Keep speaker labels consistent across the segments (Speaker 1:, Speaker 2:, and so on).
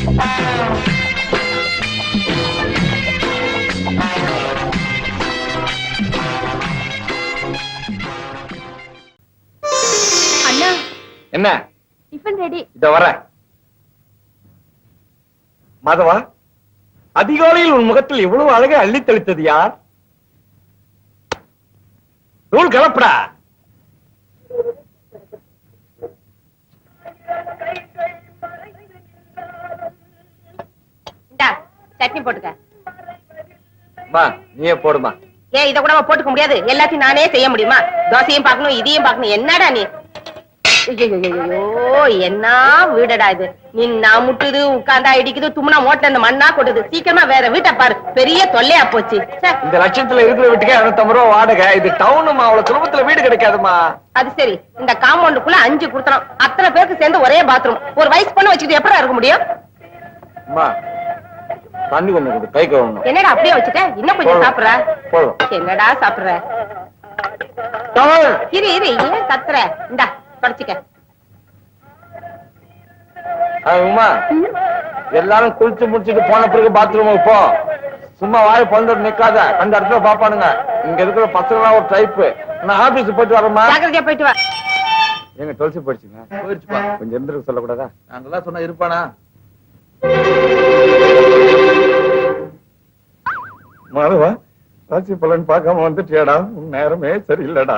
Speaker 1: அண்ணா
Speaker 2: என்ன
Speaker 1: tiffin ready.
Speaker 2: இத வர மாதவா, அதிகாலையில் உன் முகத்தில் எவ்வளவு அழகை அள்ளி தெளித்தது யார்? நூல் கலப்படா.
Speaker 1: சட்னி போட்டுக்க.
Speaker 2: நீயே போடுமா.
Speaker 1: ஏன் இத கூட போட்டுக்க முடியாது? எல்லாத்தையும் நானே செய்ய முடியுமா? தோசையும் பார்க்கணும், இதையும் பார்க்கணும். என்னடா நீ? ஐயோ, என்ன வீடடா இது? நின்னா முட்டுது, உட்கார்ந்தா இடிக்குது, தும்னா மோட்டல இந்த மண்ணா கொட்டுது. சீக்கிரமா வேற வீட்டை பாரு, பெரிய தொல்லையா போச்சு.
Speaker 2: இந்த லட்சத்துல இருக்கிற வீட்டுக்கே 250 ரூபா வாடகை. இது டவுனுமா, அவ்வளவு சுலபத்துல வீடு கிடைக்காதுமா.
Speaker 1: அது சரி, இந்த காம்பவுண்டுக்குள்ள 5 கொடுத்தோம். அத்தனை பேருக்கு சேர்ந்து ஒரே பாத்ரூம். ஒரு வயசு பொண்ணு வச்சுக்கிட்டு எப்படி இருக்க முடியும்?
Speaker 2: தண்ணி கொண்டு கை கழுவணும்.
Speaker 1: என்னடா அப்படியே வச்சுட்ட? இன்னும் கொஞ்சம் சாப்பிடுற? என்னடா சாப்பிடுற? இரு இரு, ஏன் கத்துற? இந்தா படிச்சுக்க.
Speaker 2: எல்லாரும் குளிச்சு முடிச்சுட்டு போன பிறகு பாத்ரூமுக்கு போ. சும்மா வாய் பந்துட்டு நிக்காத, அந்த இடத்துல பாப்பானுங்க. இங்க இருக்கிற பசங்க ஒரு டைப்பு. நான் ஆபீஸ் போயிட்டு வரேம்மா.
Speaker 1: ஜாக்கிரதையா போயிட்டு வா.
Speaker 2: எங்க தொலைச்சு போயிடுச்சுங்க.
Speaker 3: போயிடுச்சுப்பா.
Speaker 2: கொஞ்சம் இருந்துருக்கு சொல்லக்கூடாதா?
Speaker 3: நாங்கெல்லாம் சொன்னா இருப்பானா?
Speaker 2: மாதவா, ராசி பலன் பார்க்காம வந்துட்டியாடா? நேரமே சரியில்லடா.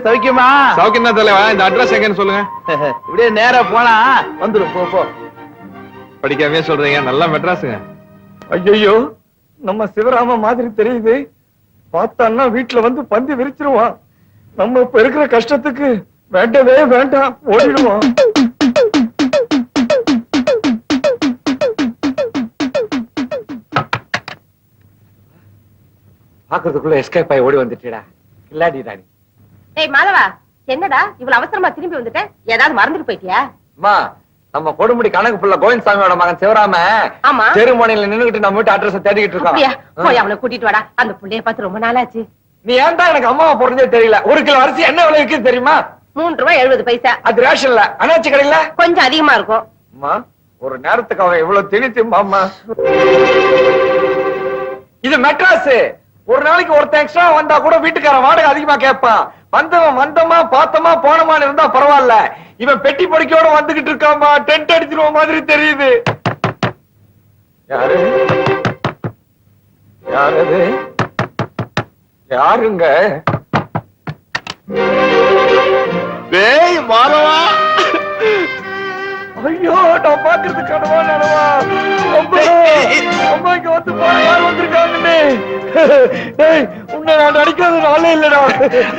Speaker 3: சௌக்கியமா?
Speaker 4: சௌக்கியம் தான் தலைவா. இந்த அட்ரஸ் எங்கன்னு சொல்லுங்க.
Speaker 3: இப்படியே நேரா போனா வந்துடும். போ.
Speaker 4: படிக்காமே சொல்றீங்க, நல்லா மெட்ராஸுங்க.
Speaker 2: ஐயோ, நம்ம சிவராம மாதிரி தெரியுது. பார்த்தான்னா வீட்டுல வந்து பந்தி விரிச்சிருவான். நம்ம இப்ப இருக்கிற கஷ்டத்துக்கு வேண்டவே வேண்டாம், ஓடிடுவோம். பாக்குறதுக்குள்ள எஸ்கேப் ஆகி ஓடி வந்துட்டா. இல்லாடி ராணி.
Speaker 1: ஏய் மாதவா, என்னடா இவ்வளவு அவசரமா திரும்பி வந்துட்ட? ஏதாவது மறந்துட்டு போயிட்டியா?
Speaker 2: அம்மா, நம்ம கொடுமுடி கணக்கு புள்ள கோவிந்தசாமியோட மகன் சிவராம செருமோனியில நின்னுகிட்டு நம்ம வீட்டு அட்ரஸ் தேடிக்கிட்டு இருக்கான்.
Speaker 1: போய் அவனை கூட்டிட்டு வாடா. அந்த புள்ளைய பார்த்து ரொம்ப நாளாச்சு.
Speaker 2: நீ ஏன்டா எனக்கு அம்மாவை போறதே தெரியல? 1 கிலோ அரிசி என்ன விலை விற்குது தெரியுமா?
Speaker 1: 3 ரூபாய் 70 பைசா.
Speaker 2: அது ரேஷன்ல, அனாச்சி கடையில
Speaker 1: கொஞ்சம் அதிகமா இருக்கும்.
Speaker 2: அம்மா, ஒரு நேரத்துக்கு அவன் எவ்வளவு திணித்தும்மா. இது மெட்ராஸ். ஒரு நாளைக்கு ஒருத்தன் எக்ஸ்ட்ரா வந்தா கூட வீட்டுக்காரன் வாடகை அதிகமா கேட்பான். வந்தவன் வந்தமா பார்த்தமா போனமான்னு இருந்தா பரவாயில்ல. இவன் பெட்டி படிக்கையோட வந்துகிட்டு இருக்காமா. டென்ட் அடிச்சிருவ மாதிரி தெரியுது. யாரு யாரு யாருங்க?
Speaker 4: டேய் மாதவா.
Speaker 2: ஐயோ, நான் பாக்குறது கனவா நனவா? அம்மா இங்க வந்து போன யார் வந்திருக்காங்கன்னு. உன்னை நான் நடிக்காத நாளே இல்லடா.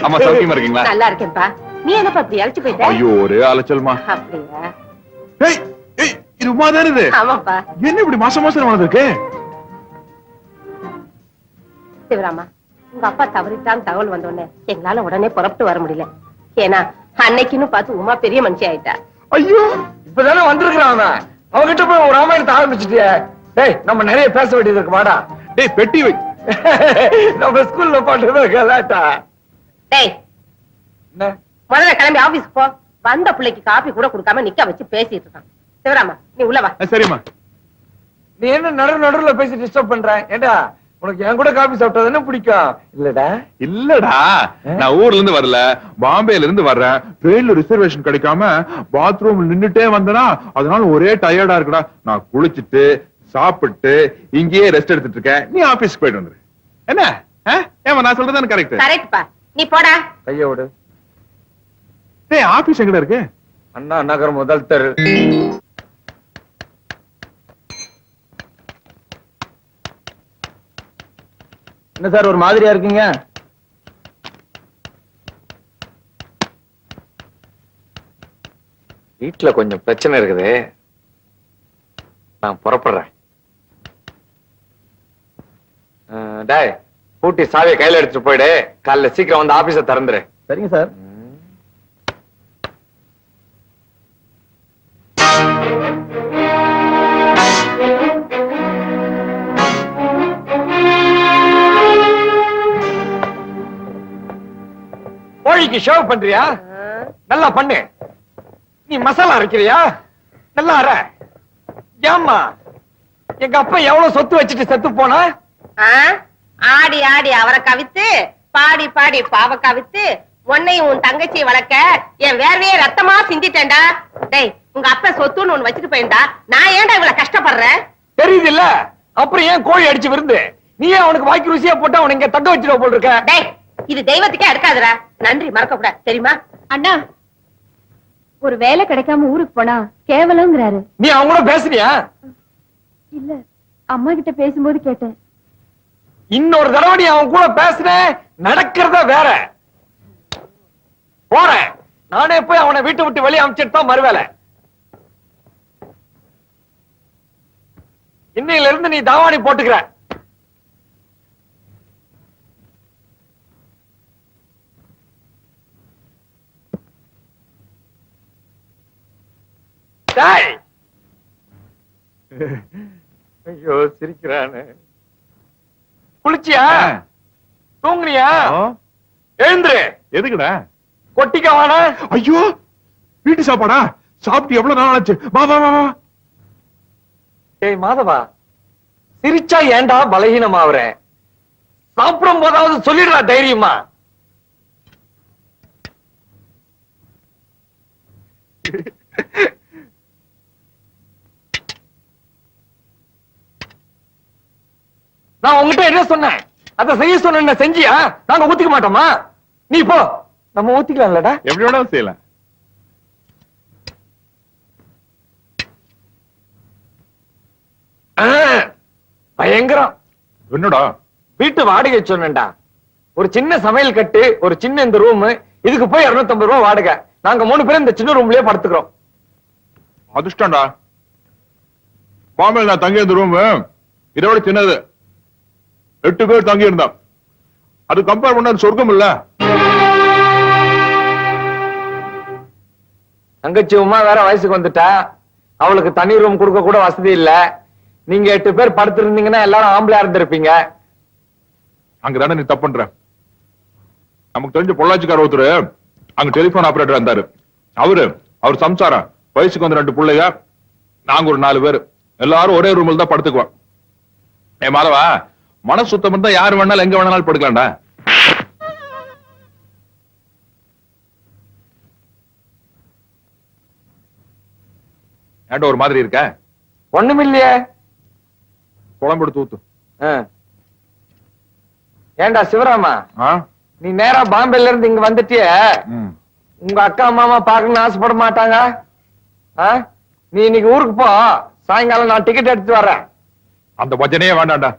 Speaker 4: அம்மா சௌக்கியமா இருக்கீங்களா?
Speaker 1: நல்லா இருக்கேன்பா. நீ என்னப்பா இப்படி அழைச்சு போயிட்ட?
Speaker 4: ஐயோ, ஒரே அலைச்சல்மா.
Speaker 1: அப்படியா?
Speaker 4: ஏய் ஏய், இது உமா தானே இது?
Speaker 1: ஆமாப்பா.
Speaker 4: என்ன இப்படி மாசம் வளர்ந்துருக்கு?
Speaker 1: சிவராமா, உங்க அப்பா தவறிட்டான்னு தகவல் வந்தோடனே எங்களால உடனே புறப்பட்டு வர முடியல. ஏன்னா அன்னைக்குன்னு பார்த்து உமா பெரிய மனுஷி ஆயிட்டா.
Speaker 2: ஐயோ, இப்பதானே வந்திருக்கிறான் அவன். அவகிட்ட போய் ஒரு ராமாயணத்தை ஆரம்பிச்சுட்டிய. டேய், நம்ம நிறைய பேச வேண்டியது இருக்கு. வாடா.
Speaker 4: டேய், பெட்டி வை.
Speaker 2: நம்ம ஸ்கூல்ல பாட்டு கலாட்டா.
Speaker 1: டேய், முதல்ல கிளம்பி ஆபீஸ்க்கு போ. வந்த பிள்ளைக்கு காபி கூட கொடுக்காம நிக்க வச்சு பேசிட்டு இருக்கான். சிவராமா, நீ உள்ள வா.
Speaker 4: சரிம்மா.
Speaker 2: நீ என்ன நடுவுல பேசி டிஸ்டர்ப் பண்ற? ஏண்டா, உனக்கு என் கூட காபி சாப்பிட்டா பிடிக்கும் இல்லடா?
Speaker 4: இல்லடா, நான் ஊர்ல இருந்து வரல, பாம்பேல இருந்து வர்றேன். ட்ரெயின்ல ரிசர்வேஷன் கிடைக்காம பாத்ரூம் நின்னுட்டே வந்தனா, அதனால ஒரே டயர்டா இருக்குடா. நான் குளிச்சுட்டு சாப்பிட்டு இங்கேயே ரெஸ்ட் எடுத்துட்டு இருக்கேன். நீ ஆபீஸ்க்கு போயிட்டு வந்துரு. என்ன? ஏமா நான் சொல்றதுதானே கரெக்ட்?
Speaker 1: கரெக்ட்பா. நீ போடா.
Speaker 2: கைய விடு.
Speaker 4: டேய், ஆபீஸ் எங்கடா இருக்கு?
Speaker 2: அண்ணா நகர் முதல் தெரு. என்ன சார் ஒரு மாதிரியா இருக்கீங்க? வீட்டுல கொஞ்சம் பிரச்சனை இருக்குது. நான் புறப்படுறேன். டேய், பூட்டி சாவியை கையில எடுத்துட்டு போயிடு. காலைல சீக்கிரம் வந்து ஆபீஸ திறந்துரு. சரிங்க சார். கோழிக்கு ஷேவ் பண்றியா? நல்லா பண்ணு. நீ மசாலா அரைக்கிறியா? நல்லா அரை. ஏம்மா எங்க அப்பா எவ்வளவு சொத்து வச்சுட்டு செத்து போனா?
Speaker 1: ஆ? ஆடி ஆடி அவரை கவித்து பாடி பாடி பாவ கவித்து உன்னையும் உன் தங்கச்சியை வளர்க்க என் வேர்வையே ரத்தமா சிந்திட்டேன்டா. டேய், உங்க அப்பா சொத்துன்னு ஒண்ணு வச்சுட்டு போயிருந்தா நான் ஏன்டா இவ்வளவு கஷ்டப்படுறேன்?
Speaker 2: தெரியுது இல்ல, அப்புறம் ஏன் கோழி அடிச்சு விருந்து? நீ ஏன் அவனுக்கு வாய்க்கு ருசியா போட்டு அவனை இங்க தக்க வச்சிருவ போல் இருக்க?
Speaker 1: டேய், இது தெய்வத்துக்கே எடுக்காதுடா. நன்றி மறக்க கூடாது, தெரியுமா?
Speaker 5: அண்ணா, ஒரு வேலை கிடைக்காம ஊருக்கு போனா கேவலங்கிறாரு.
Speaker 2: நீ அவங்க கூட பேசுறியா?
Speaker 5: இல்ல, அம்மா கிட்ட பேசும்போது கேட்டேன்.
Speaker 2: இன்னொரு தடவை நீ அவன் கூட பேசுன நடக்கிறத வேற. போறேன் நானே போய் அவனை வீட்டை விட்டு வெளியே அனுப்பிச்சிட்டு தான் மறுவேலை. இன்னையில இருந்து நீ தாவாணி போட்டுக்கிற. டேய். ஐயோ சிரிக்கிறானு. குளிச்சியா? தூங்குனியா? எழுந்துரு.
Speaker 4: எதுக்குடா?
Speaker 2: கொட்டிக்க வாடா.
Speaker 4: ஐயோ, வீட்டு சாப்பாடா? சாப்பிட்டு எவ்வளவு நாள் ஆச்சு? வா வா வா வா.
Speaker 2: ஏய் மாதவா, சிரிச்சா ஏன்டா பலகீனமாவற? சாப்பிடும் போதாவது சொல்லிடுறா தைரியமா. நான் உங்ககிட்ட என்ன சொன்னேன்? அத செய்ய சொன்ன செஞ்சியா? நாங்க ஊத்திக்க மாட்டோமா? நீ போ, நம்ம ஊத்திக்கலாம்லடா.
Speaker 4: எப்படி வேணாலும் செய்யலாம்.
Speaker 2: பயங்கரம்.
Speaker 4: என்னடா?
Speaker 2: வீட்டு வாடகை சொன்னேன்டா. ஒரு சின்ன சமையல் கட்டு, ஒரு சின்ன இந்த ரூம், இதுக்கு போய் 250 ரூபாய் வாடகை. நாங்க 3 பேரும் இந்த சின்ன ரூம்லயே படுத்துக்கிறோம்.
Speaker 4: அதிர்ஷ்டம்டா. பாம்பேல நான் தங்கி இருந்த ரூம் இதை விட சின்னது. 8 பேர் தங்கி இருந்தான். அது கம்பேர் பண்ண சொர்க்கம் இல்ல.
Speaker 2: தங்கச்சி உமா வேற வயசுக்கு வந்துட்டா. அவளுக்கு தனி ரூம் கொடுக்க கூட வசதி இல்ல. நீங்க 8 பேர் படுத்திருந்தீங்கன்னா எல்லாரும் ஆம்பளையா இருந்திருப்பீங்க.
Speaker 4: அங்கதானே நீ தப்பு பண்ற. நமக்கு தெரிஞ்ச பொள்ளாச்சிக்கார ஒருத்தர் அங்க டெலிபோன் ஆபரேட்டர் இருந்தாரு. அவர் சம்சாரம், வயசுக்கு வந்து 2 பிள்ளைங்க, நாங்க ஒரு 4 பேர், எல்லாரும் ஒரே ரூம்ல தான் படுத்துக்குவோம். ஏ மாதவா, மனசு சுத்தம் இருந்தா யாரு வேணாலும் எங்க வேணாலும் படுக்கலாம்டா. ஏன்டா ஒரு மாதிரி இருக்க?
Speaker 2: ஒண்ணுமில்லையே.
Speaker 4: குழம்பு எடுத்து ஊத்து.
Speaker 2: ஏண்டா சிவராமா, நீ நேரா பாம்பேல இருந்து இங்க வந்துட்டிய, உங்க அக்கா மாமா பாக்கணும்னு ஆசைப்பட மாட்டாங்க? நீ இன்னைக்கு ஊருக்கு போ, சாயங்காலம் நான் டிக்கெட் எடுத்து வர்றேன்.
Speaker 4: அந்த பஜனையே வேண்டாம்டா.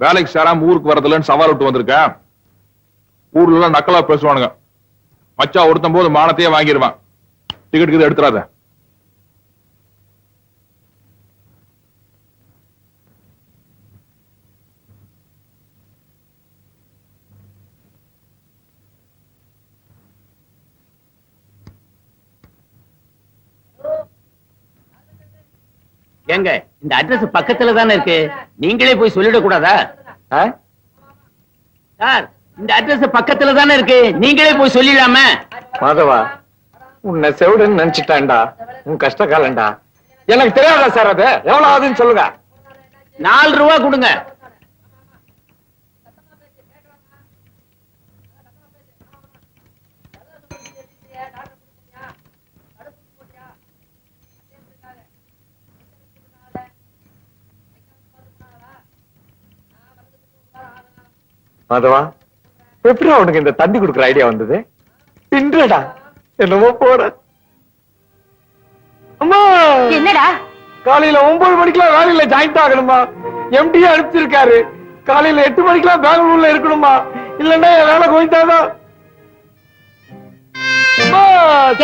Speaker 4: வேலைக்கு சேராம ஊருக்கு வரதுலன்னு சவால் விட்டு வந்திருக்கேன். ஊர்ல எல்லாம் நக்கலா பேசுவானுங்க. மச்சா ஒருத்தம் போது மானத்தையே வாங்கிடுவான். டிக்கெட் எடுத்துறாத.
Speaker 6: ஏங்க, இந்த அட்ரஸ் பக்கத்துல தானே இருக்கு, நீங்களே போய் சொல்லிட கூடாதா? சார், இந்த அட்ரஸ் பக்கத்துல தானே இருக்கு, நீங்களே போய் சொல்லிடலாமே.
Speaker 2: மாதவா, உன்னை செவிடுன்னு நினைச்சிட்டான்டா. உன் கஷ்ட காலண்டா. எனக்கு தெரியாதா சார்? அது எவ்வளவு ஆகுதுன்னு சொல்லுங்க.
Speaker 6: 4 ரூபா கொடுங்க.
Speaker 2: மாதவா, எப்படி அவனுக்கு இந்த தண்ணி குடுக்குற ஐடியா வந்தது? தின்றடா, என்னமோ போற. அம்மா,
Speaker 1: என்னடா?
Speaker 2: காலையில 9 மணிக்கெல்லாம் வேலையில ஜாயிண்ட் ஆகணுமா? எம்டி அனுப்பிச்சிருக்காரு. காலையில 8 மணிக்கெல்லாம் பெங்களூர்ல இருக்கணுமா? இல்லன்னா என் வேலை கோயிந்தாதான்.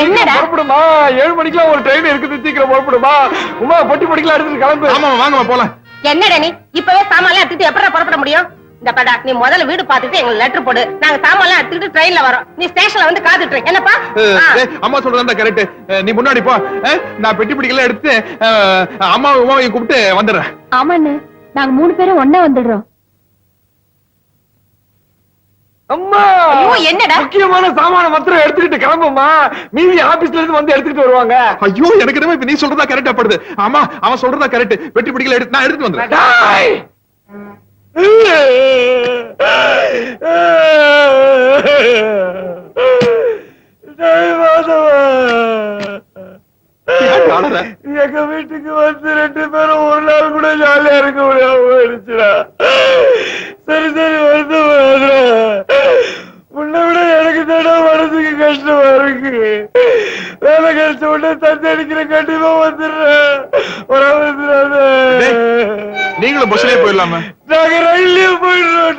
Speaker 1: என்னடா?
Speaker 2: புறப்படுமா, 7 மணிக்கெல்லாம் ஒரு ட்ரெயின் இருக்குது, சீக்கிரம் புறப்படுமா. உமா, பொட்டி பொடிக்கலாம் எடுத்துட்டு கிளம்பு.
Speaker 4: ஆமா வாங்க போலாம்.
Speaker 1: என்னடா நீ இப்பவே சாமான்லாம் எடுத்துட்டு எப்படா புறப்பட முடியும்? இந்த படா, நீ முதல்ல வீடு பார்த்துட்டு எங்களுக்கு லெட்டர் போடு. நாங்க சாமான்லாம் எடுத்துட்டு ட்ரெயின்ல வரோம். நீ ஸ்டேஷன்ல வந்து காத்துட்டு இரு. என்னப்பா?
Speaker 4: அம்மா சொல்றதா கரெக்ட். நீ முன்னாடி போ. நான் பெட்டி பிடிக்கல எடுத்து அம்மாவையும் கூப்பிட்டு வந்துடுறேன்.
Speaker 5: ஆமாண்ணே, நாங்க 3 பேரும் ஒண்ணா வந்துடுறோம்.
Speaker 2: அம்மா
Speaker 1: ஐயோ, என்னடா?
Speaker 2: முக்கியமான சாமான மாத்திரம் எடுத்துக்கிட்டு கிளம்புமா, மீதி ஆபீஸ்ல இருந்து வந்து எடுத்துக்கிட்டு வருவாங்க.
Speaker 4: ஐயோ எனக்கு என்னமோ இப்ப நீ சொல்றதா கரெக்டா படுது. ஆமா அவன் சொல்றதா கரெக்ட். வெட்டி பிடிக்கல நான் எடுத்துட்டு வந்துடுறேன்.
Speaker 2: டேய்! டேய் மாதவா,
Speaker 4: ஏன் அழற?
Speaker 2: எங்க வீட்டுக்கு வந்து 2 பேரும் ஒரு நாள் கூட ஜாலியா இருக்க முடியாம போயிடுச்சுடா. சரி சரி வருது, உன்னை விட எனக்கு தானே மனசுக்கு கஷ்டமா இருக்கு. வேலை கிடைச்ச உடனே தந்தை அடிக்கிற கண்டிப்பா வந்துடுறேன்.
Speaker 4: டேய், நீங்களும் பஸ்லயே போயிடலாமா?
Speaker 2: நாங்க ரயில்லயே போயிடுறோம்.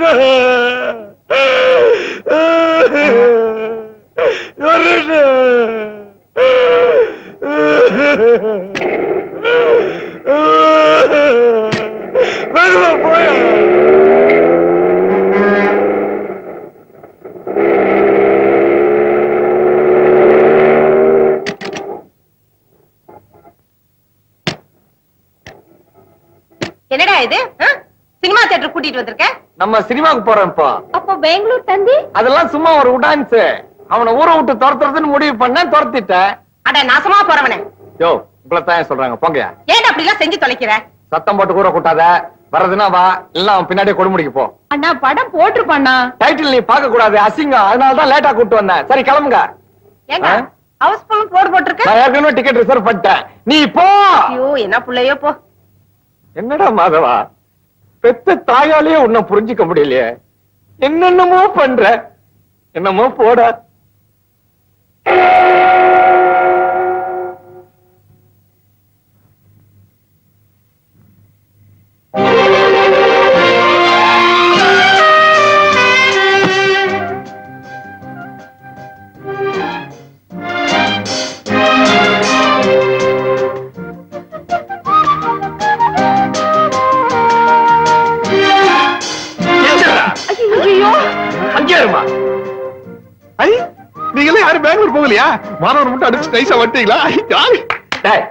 Speaker 2: போய
Speaker 1: என்னடா இது? சினிமா தியேட்டர் கூட்டிட்டு வந்திருக்க?
Speaker 2: நம்ம சினிமாக்கு போறோம்ப்பா.
Speaker 5: அப்போ பெங்களூர் தந்தி
Speaker 2: அதெல்லாம் சும்மா ஒரு உடான்ஸ். அவனை ஊரை விட்டு துரத்துறதுன்னு முடிவு பண்ண துரத்திட்டேன்.
Speaker 1: அட நாசமா போறவனே,
Speaker 2: யோ உங்களை தான் சொல்றாங்க, போங்க.
Speaker 1: ஏன் அப்படி எல்லாம் செஞ்சு தொலைக்கிற?
Speaker 2: சத்தம் போட்டு கூற கூட்டாத. வர்றதுன்னா வா, இல்ல அவன் பின்னாடியே கொடுமுடிக்கு போ.
Speaker 5: அண்ணா படம் போட்டிருப்பாண்ணா.
Speaker 2: டைட்டில் நீ பார்க்க கூடாது, அசிங்கம். அதனால தான் லேட்டா கூட்டு வந்தேன். சரி கிளம்புங்க.
Speaker 1: ஏண்டா ஹவுஸ்ஃபுல் போர்டு போட்டிருக்க?
Speaker 2: நான் ஏற்கனவே டிக்கெட் ரிசர்வ் பண்ணிட்டேன். நீ போ.
Speaker 1: ஐயோ என்ன புள்ளையோ போ.
Speaker 2: என்னடா மாதவா, பெத்த தாயாலேயே உன்னை புரிஞ்சுக்க முடியலையே. என்னென்னமோ பண்ற, என்னமோ போட.
Speaker 4: ஐ நீங்களே யாரும் பெங்களூர் போகலையா? மாணவர் மட்டும் அடிச்சு நைஸா வட்டீங்களா? ஜாலி.
Speaker 2: டேய்,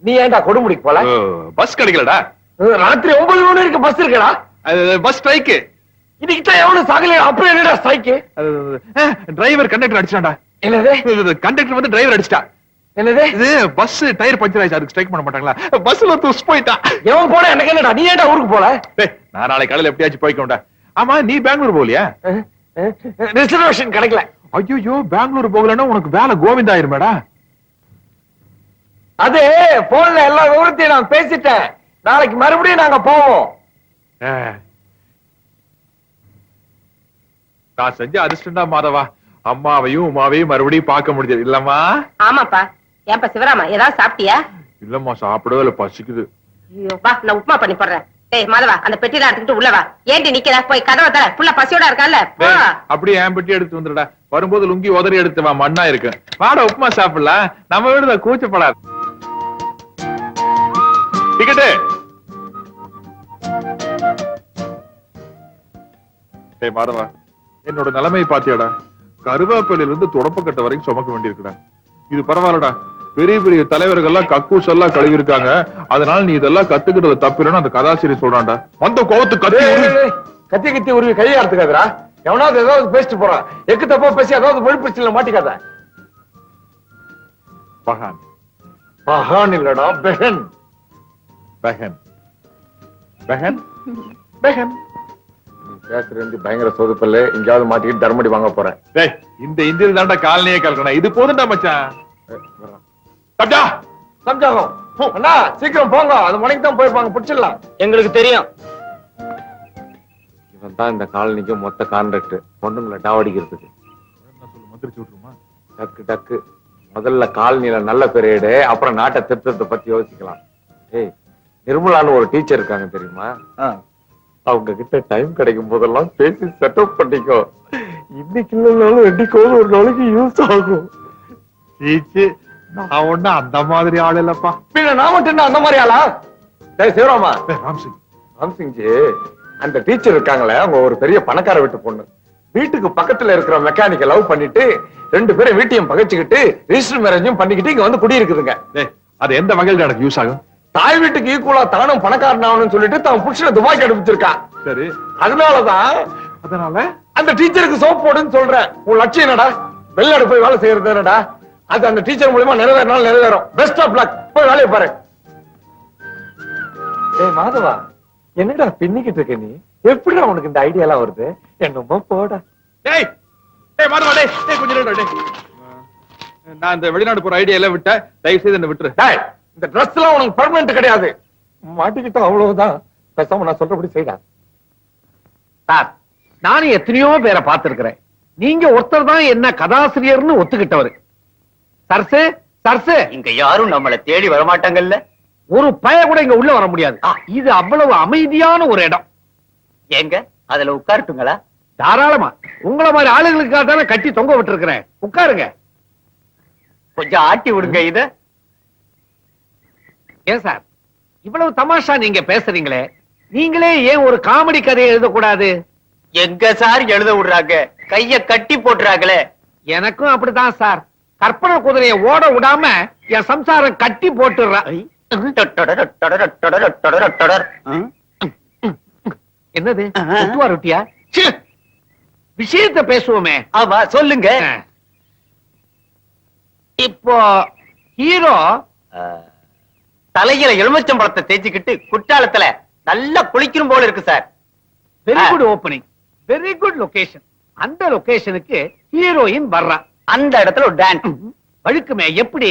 Speaker 2: நீ ஏன்டா கொடுமுடிக்கு போல?
Speaker 4: பஸ் கிடைக்கலடா.
Speaker 2: ராத்திரி 9 மணி வரைக்கும் பஸ் இருக்கடா.
Speaker 4: Bus strike.
Speaker 2: இன்னைக்கு தான் எவனும் சாகலையா? அப்புறம் என்னடா ஸ்ட்ரைக்?
Speaker 4: Driver conductor அடிச்சான்டா.
Speaker 2: என்னது?
Speaker 4: கண்டக்டர் வந்து டிரைவர் அடிச்சிட்டா.
Speaker 2: என்னது?
Speaker 4: இது பஸ் டயர் பஞ்சர் ஆயிடுச்சு, அதுக்கு ஸ்ட்ரைக் பண்ண மாட்டாங்களா? பஸ்ல துஸ் போயிட்டா.
Speaker 2: எவன் போட எனக்கு என்னடா? நீ ஏன்டா ஊருக்கு போல?
Speaker 4: டேய், நான் நாளைக்கு காலையில எப்படியாச்சும் போய்க்கோண்டா. ஆமா நீ பெங்களூர் போகலையா?
Speaker 2: ரிசர்வேஷன் கிடைக்கல.
Speaker 4: ஐயோ பெங்களூர் போகலன்னா உனக்கு வேலை கோவிந்தா ஆயிருமேடா.
Speaker 2: அது போன்ல எல்லா விவரத்தையும் நான் பேசிட்டேன். நாளைக்கு மறுபடியும் நாங்க போவோம்.
Speaker 4: நான் செஞ்ச அதிர்ஷ்டம்டா மாதவா. அம்மாவையும் உமாவையும் மறுபடியும் பார்க்க முடியாது இல்லம்மா?
Speaker 1: ஆமாப்பா. ஏன்பா சிவராமா ஏதாவது சாப்பிட்டியா?
Speaker 4: இல்லம்மா சாப்பிடவே இல்ல, பசிக்குது.
Speaker 1: ஐயோ வா, நான் உப்புமா பண்ணி போடுறேன். டேய் மாதவா, அந்த பெட்டில எடுத்துக்கிட்டு உள்ள வா. ஏண்டி நிக்கிற? போய் கதவை தர. புள்ள பசியோட இருக்கான்ல. போ.
Speaker 4: அப்படியே என் பெட்டி எடுத்து வந்துடுடா. வரும்போது லுங்கி உதறி எடுத்து வா, மண்ணா இருக்கு. வாடா உப்புமா சாப்பிடலாம். நம்ம வீடுதான், கூச்சப்படாது. டிக்கெட்டு. டேய் மாதவா, என்னோட நிலைமை பாத்தியாடா? கருவேப்பிலையில இருந்து தொடப்பக்கட்ட வரைக்கும் சுமக்க வேண்டியிருக்குடா. இது பரவாயில்லடா, பெரிய பெரிய தலைவர்கள்லாம் கக்கூஸ் எல்லாம் கழுவி இருக்காங்க. அதனால நீ இதெல்லாம் கத்துக்கிட்டது தப்பில்லைன்னு அந்த கதாசிரியர் சொல்றான்டா. வந்த கோவத்து கத்தி
Speaker 2: கத்தி கத்தி உருவி கையை அறுத்துக்காதரா. எவனாவது ஏதாவது பேசிட்டு போறான். எக்கு தப்பா பேசி ஏதாவது விழுப்பிச்சுல மாட்டிக்காத.
Speaker 4: பகான்.
Speaker 2: பகான் இல்லடா, பெஹன்.
Speaker 4: பெஹன். பெஹன். பெஹன்.
Speaker 2: பேசுறது பயங்கர சொதுப்பல்ல. எங்கேயாவது மாட்டிக்கிட்டு தர்மடி வாங்க போறேன்.
Speaker 4: டேய், இந்த இந்தியில தான்டா காலனியே கலக்கணும். இது போதும்டா மச்சான். சப்ஜா
Speaker 2: சம்ஜாகம். அண்ணா சீக்கிரம் போங்க, அது மணிக்கு தான் போயிருப்பாங்க. பிடிச்சிடலாம்.
Speaker 6: எங்களுக்கு தெரியும்.
Speaker 2: இவன் தான் இந்த காலனிக்கு மொத்த கான்ட்ராக்டர். பொண்ணுங்களை டாவடிக்கிறதுக்கு.
Speaker 4: மந்திரிச்சு விட்டுருமா?
Speaker 2: டக்கு டக்கு. முதல்ல காலனியில நல்ல பெரியடு, அப்புறம் நாட்டை திருத்தத்தை பத்தி யோசிக்கலாம். ஏய், நிர்மலான்னு ஒரு டீச்சர் இருக்காங்க தெரியுமா? அவங்க கிட்ட டைம் கிடைக்கும் போதெல்லாம் பேசி செட்டப் பண்ணிக்கோ. இன்னைக்கு இல்லைனாலும் என்னைக்கோது ஒரு நாளைக்கு யூஸ் ஆகும்.
Speaker 4: சீச்சு, நான் ஒண்ணு அந்த மாதிரி ஆள் இல்லப்பா.
Speaker 2: பின்ன நான் மட்டும் அந்த மாதிரி ஆளா? டேய் சிவராமா.
Speaker 4: ராம்சிங்.
Speaker 2: ராம்சிங்ஜி, அந்த டீச்சர் இருக்காங்களே, அவங்க ஒரு பெரிய பணக்கார வீட்டு பொண்ணு. வீட்டுக்கு பக்கத்துல இருக்கிற மெக்கானிக்க லவ் பண்ணிட்டு 2 பேரும் வீட்டையும் பகைச்சுக்கிட்டு ரிஜிஸ்டர் மேரேஜும் பண்ணிக்கிட்டு இங்க வந்து குடியிருக்குதுங்க.
Speaker 4: அது எந்த வகையில் எனக்கு யூஸ் ஆகும்?
Speaker 2: தாய் வீட்டுக்கு ஈக்குவலா தானும் பணக்காரன் ஆகணும்னு சொல்லிட்டு தான் புருஷனை துபாய்க்கு அனுப்பிச்சிருக்கான்.
Speaker 4: சரி,
Speaker 2: அதனாலதான்
Speaker 4: அதனால
Speaker 2: அந்த டீச்சருக்கு சோப் போடுன்னு சொல்றேன். உன் லட்சியம் என்னடா? வெளிநாடு போய் வேலை செய்யறது என்னடா? அது அந்த டீச்சர் மூலமா நிறைவேறினாலும் நிறைவேறும். Best of luck. போய் வேலையை பாரு. ஏய் மாதவா, என்னடா பின்னிக்கிட்டு இருக்க நீ? எப்படிடா உனக்கு இந்த ஐடியா எல்லாம் வருது? என்னமோ போடா.
Speaker 4: டேய் டேய் மாதவா, டேய் கொஞ்சம் நில்லுடா, டேய். நான் இந்த வெளிநாடு போற ஐடியா எல்லாம் விட்டேன், தயவு செய்து என்ன விட்டுரு.
Speaker 2: டேய், இந்த Dress எல்லாம் உனக்கு பெர்மனன்ட் கிடையாது. மாட்டிக்கிட்டா அவ்வளவுதான். பேசாம நான் சொல்றபடி செய்டா.
Speaker 7: சார், நானும் எத்தனையோ பேரை பார்த்திருக்கிறேன். நீங்க ஒருத்தர் தான் என்ன கதாசிரியர்னு ஒத்துக்கிட்டவர். சர்சு சர்சு,
Speaker 6: இங்க யாரும் நம்மள தேடி வரமாட்டாங்கல்ல.
Speaker 7: ஒரு பய கூட இங்க உள்ள வர முடியாது. இது அவ்வளவு அமைதியான ஒரு இடம்.
Speaker 6: ஏங்க அதுல உட்காரட்டுங்களா?
Speaker 7: தாராளமா. உங்களை மாதிரி ஆளுங்களுக்காக தானே கட்டி தொங்க விட்டுருக்கிறேன். உட்காருங்க.
Speaker 6: கொஞ்சம் ஆட்டி விடுங்க இத.
Speaker 7: ஏன் சார், இவ்வளவு தமாஷா நீங்க பேசுறீங்களே, நீங்களே ஏன் ஒரு காமெடி கதையை எழுதக்கூடாது?
Speaker 6: எங்க சார் எழுத விடுறாங்க, கைய கட்டி போட்டுறாங்களே.
Speaker 7: எனக்கும் அப்படித்தான் சார். கற்பனை குதிரையை ஓட விடாம என் சம்சாரம் கட்டி போட்டுறா. என்னது ஒட்டுவா ரொட்டியா? ச்சீ! விஷயத்தை பேசுவோமே.
Speaker 6: ஆமா சொல்லுங்க.
Speaker 7: இப்போ ஹீரோ
Speaker 6: தலையில எலுமிச்சம்பழத்தை தேய்ச்சிக்கிட்டு குற்றாலத்துல நல்லா குளிக்கணும் போல இருக்கு sir.
Speaker 7: Very good opening, very good location. அந்த லொகேஷனுக்கு ஹீரோயின் வர்றா.
Speaker 6: அந்த இடத்துல ஒரு டான்ஸ்
Speaker 7: வழுக்குமே. எப்படி?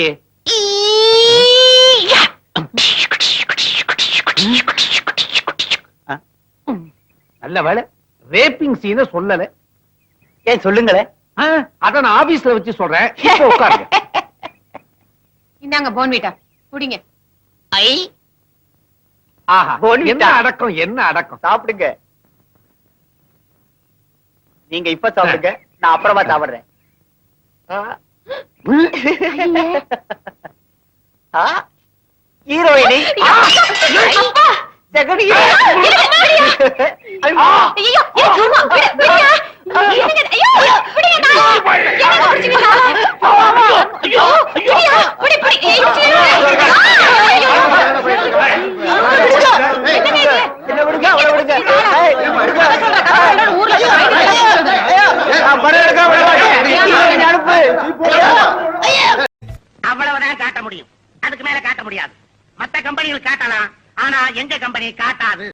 Speaker 7: நல்ல வேலை ரேப்பிங் சீனை சொல்லல.
Speaker 6: ஏன் சொல்லுங்களேன்.
Speaker 7: அத நான் ஆபீஸ்ல வச்சு சொல்றேன். இப்போ உட்காருங்க.
Speaker 5: இந்தாங்க போன்விட்டா குடிங்க.
Speaker 6: ஐ
Speaker 7: ஆஹா,
Speaker 6: போன்விட்டா.
Speaker 7: என்ன அடக்கம், என்ன அடக்கம்.
Speaker 6: சாப்பிடுங்க. நீங்க இப்ப சாப்பிடுங்க, நான் அப்புறமா சாப்பிடுறேன். ஹீரோயினி
Speaker 8: அவ்வளவுதான் காட்ட முடியும், அதுக்கு மேல காட்ட முடியாது. மத்த கம்பெனிகள் காட்டலாம், ஆனா எங்க கம்பெனி காட்டாது.